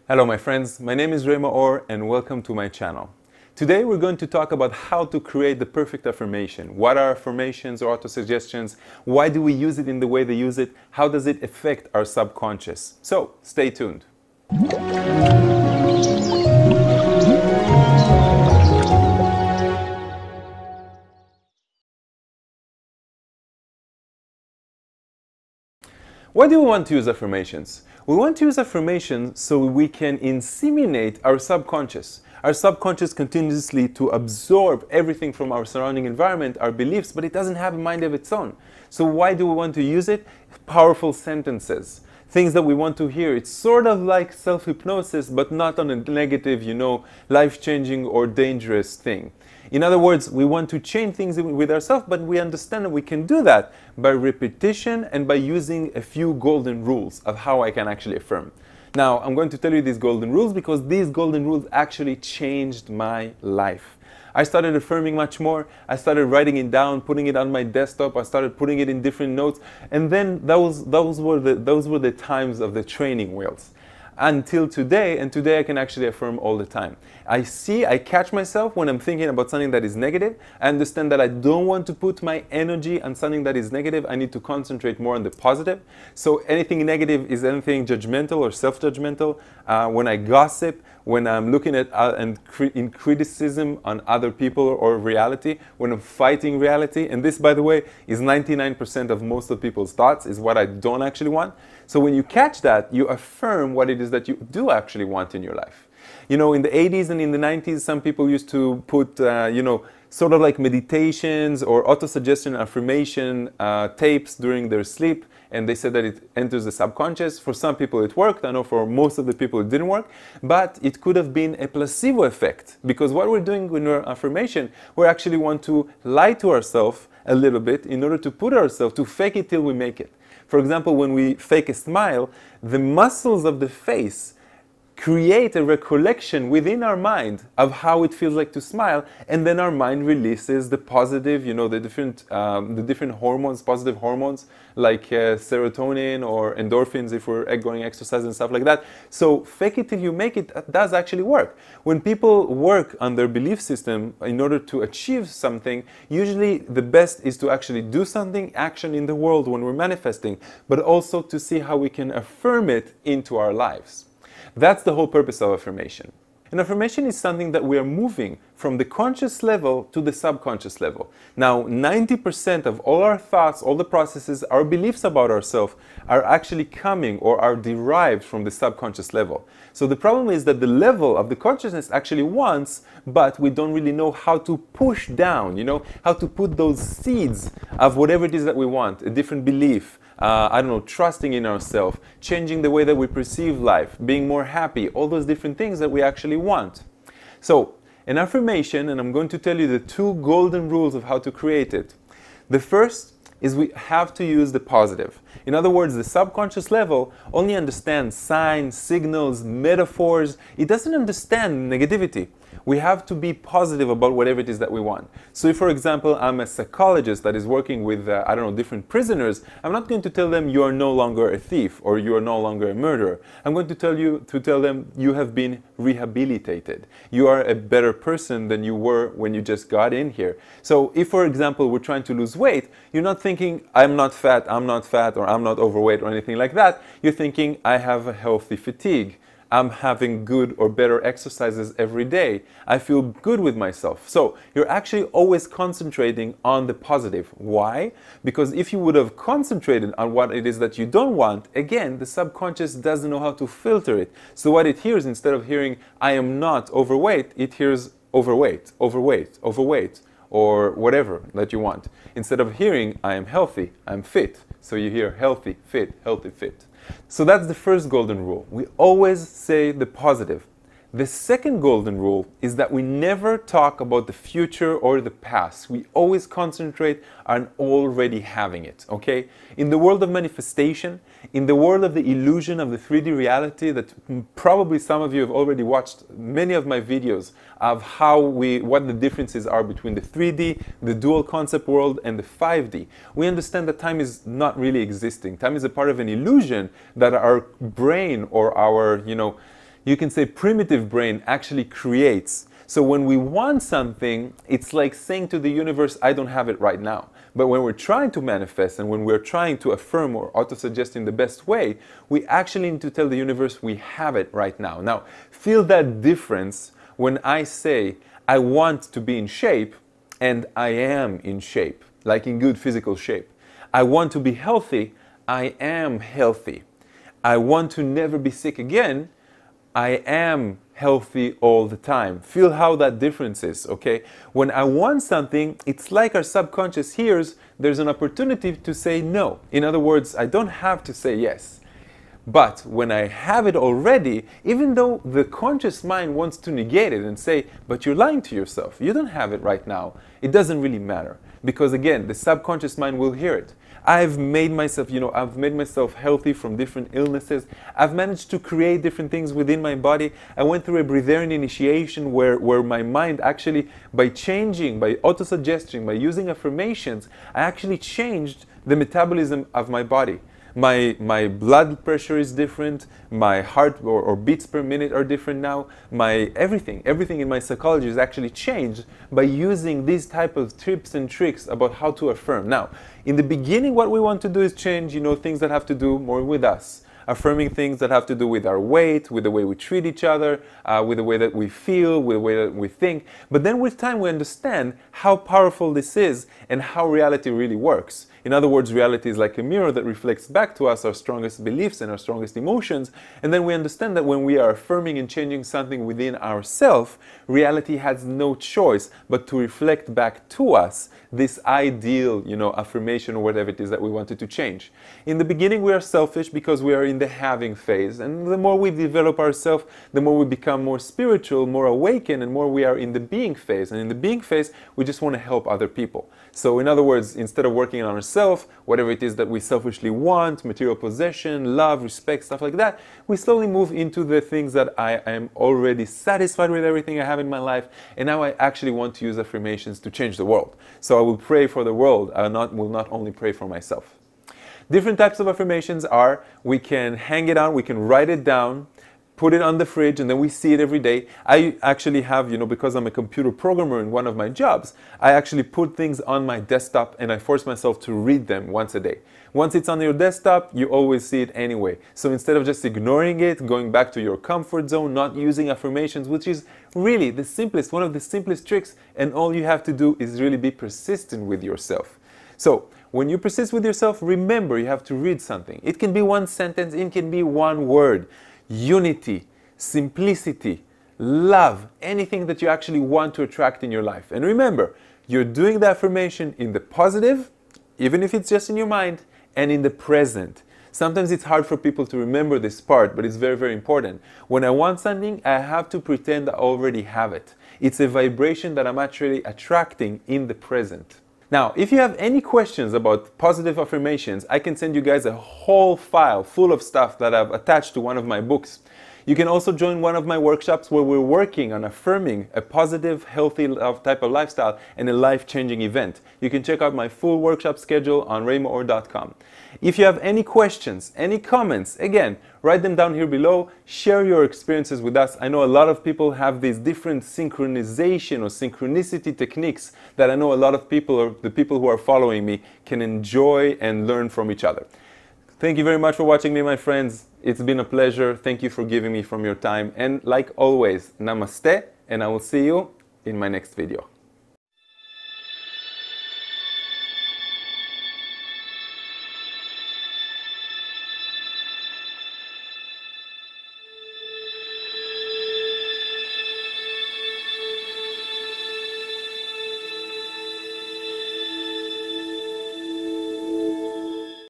Hello my friends, my name is Maor and welcome to my channel. Today we're going to talk about how to create the perfect affirmation. What are affirmations or auto-suggestions? Why do we use it in the way they use it? How does it affect our subconscious? So, stay tuned. Why do we want to use affirmations? We want to use affirmations so we can inseminate our subconscious. Our subconscious continuously to absorb everything from our surrounding environment, our beliefs, but it doesn't have a mind of its own. So why do we want to use it? Powerful sentences. Things that we want to hear. It's sort of like self-hypnosis, but not on a negative, life-changing or dangerous thing. In other words, we want to change things with ourselves, but we understand that we can do that by repetition and by using a few golden rules of how I can actually affirm. Now, I'm going to tell you these golden rules because these golden rules actually changed my life. I started affirming much more. I started writing it down, putting it on my desktop. I started putting it in different notes. And then those were the times of the training wheels. Until today, and today I can actually affirm all the time. I catch myself when I'm thinking about something that is negative. I understand that I don't want to put my energy on something that is negative. I need to concentrate more on the positive. So anything negative is anything judgmental or self-judgmental. When I gossip, when I'm looking at in criticism on other people or reality, when I'm fighting reality, and this, by the way, is 99% of most of people's thoughts, is what I don't actually want. So when you catch that, you affirm what it is that you do actually want in your life. You know, in the 80s and in the 90s, some people used to put, sort of like meditations or auto-suggestion affirmation tapes during their sleep. And they said that it enters the subconscious. For some people it worked. I know for most of the people it didn't work. But it could have been a placebo effect. Because what we're doing with our affirmation, we actually want to lie to ourselves a little bit in order to put ourselves, to fake it till we make it. For example, when we fake a smile, the muscles of the face create a recollection within our mind of how it feels like to smile, and then our mind releases the positive, the different hormones, positive hormones like serotonin or endorphins if we're going exercise and stuff like that. So fake it till you make it does actually work. When people work on their belief system in order to achieve something, usually the best is to actually do something, action in the world when we're manifesting, but also to see how we can affirm it into our lives. That's the whole purpose of affirmation. An affirmation is something that we are moving from the conscious level to the subconscious level. Now, 90% of all our thoughts, all the processes, our beliefs about ourselves are actually coming or are derived from the subconscious level. So the problem is that the level of the consciousness actually wants, but we don't really know how to push down, how to put those seeds of whatever it is that we want, a different belief, trusting in ourselves, changing the way that we perceive life, being more happy, all those different things that we actually want. So, an affirmation, and I'm going to tell you the two golden rules of how to create it. The first is we have to use the positive. In other words, the subconscious level only understands signs, signals, metaphors. It doesn't understand negativity. We have to be positive about whatever it is that we want. So if, for example, I'm a psychologist that is working with, different prisoners, I'm not going to tell them you are no longer a thief or you are no longer a murderer. I'm going to tell them you have been rehabilitated. You are a better person than you were when you just got in here. So if, for example, we're trying to lose weight, you're not thinking, I'm not fat, or I'm not overweight or anything like that. You're thinking, I have a healthy fatigue. I'm having good or better exercises every day. I feel good with myself. So you're actually always concentrating on the positive. Why? Because if you would have concentrated on what it is that you don't want, again, the subconscious doesn't know how to filter it. So what it hears, instead of hearing, I am not overweight, it hears overweight, overweight, overweight, or whatever that you want. Instead of hearing, I am healthy, I'm fit. So you hear healthy, fit, healthy, fit. So that's the first golden rule. We always say the positive. The second golden rule is that we never talk about the future or the past. We always concentrate on already having it, okay? In the world of manifestation, in the world of the illusion of the 3D reality that probably some of you have already watched many of my videos of what the differences are between the 3D, the dual concept world, and the 5D. We understand that time is not really existing. Time is a part of an illusion that our brain or our, You can say primitive brain actually creates. So when we want something, it's like saying to the universe, I don't have it right now. But when we're trying to manifest and when we're trying to affirm or auto-suggest in the best way, we actually need to tell the universe we have it right now. Now, feel that difference when I say I want to be in shape and I am in shape, like in good physical shape. I want to be healthy, I am healthy. I want to never be sick again, I am healthy all the time. Feel how that difference is, okay? When I want something, it's like our subconscious hears there's an opportunity to say no. In other words, I don't have to say yes. But when I have it already, even though the conscious mind wants to negate it and say, but you're lying to yourself, you don't have it right now, it doesn't really matter. Because again, the subconscious mind will hear it. I've made myself healthy from different illnesses. I've managed to create different things within my body. I went through a breatharian initiation where my mind actually, by changing, by auto-suggesting, by using affirmations, I actually changed the metabolism of my body. My blood pressure is different, my heart or beats per minute are different now, everything in my psychology is actually changed by using these type of tips and tricks about how to affirm. Now, in the beginning, what we want to do is change, things that have to do more with us. Affirming things that have to do with our weight, with the way we treat each other, with the way that we feel, with the way that we think. But then with time we understand how powerful this is and how reality really works. In other words, reality is like a mirror that reflects back to us our strongest beliefs and our strongest emotions. And then we understand that when we are affirming and changing something within ourselves, reality has no choice but to reflect back to us this ideal, affirmation or whatever it is that we wanted to change. In the beginning, we are selfish because we are in the having phase. And the more we develop ourselves, the more we become more spiritual, more awakened, and more we are in the being phase. And in the being phase, we just want to help other people. So in other words, instead of working on ourselves, whatever it is that we selfishly want, material possession, love, respect, stuff like that, we slowly move into the things that I am already satisfied with everything I have in my life, and now I actually want to use affirmations to change the world. So I will pray for the world, I will not only pray for myself. Different types of affirmations are, we can hang it on, we can write it down, put it on the fridge, and then we see it every day. I actually have, because I'm a computer programmer in one of my jobs, I actually put things on my desktop and I force myself to read them once a day. Once it's on your desktop, you always see it anyway. So instead of just ignoring it, going back to your comfort zone, not using affirmations, which is really the simplest, one of the simplest tricks, and all you have to do is really be persistent with yourself. So when you persist with yourself, remember you have to read something. It can be one sentence, it can be one word. Unity, simplicity, love, anything that you actually want to attract in your life. And remember, you're doing the affirmation in the positive, even if it's just in your mind, and in the present. Sometimes it's hard for people to remember this part, but it's very, very important. When I want something, I have to pretend I already have it. It's a vibration that I'm actually attracting in the present. Now, if you have any questions about positive affirmations, I can send you guys a whole file full of stuff that I've attached to one of my books. You can also join one of my workshops where we're working on affirming a positive, healthy type of lifestyle and a life-changing event. You can check out my full workshop schedule on raymaor.com. If you have any questions, any comments, again, write them down here below. Share your experiences with us. I know a lot of people have these different synchronization or synchronicity techniques that I know a lot of people, or the people who are following me, can enjoy and learn from each other. Thank you very much for watching me, my friends. It's been a pleasure. Thank you for giving me from your time. And like always, namaste, and I will see you in my next video.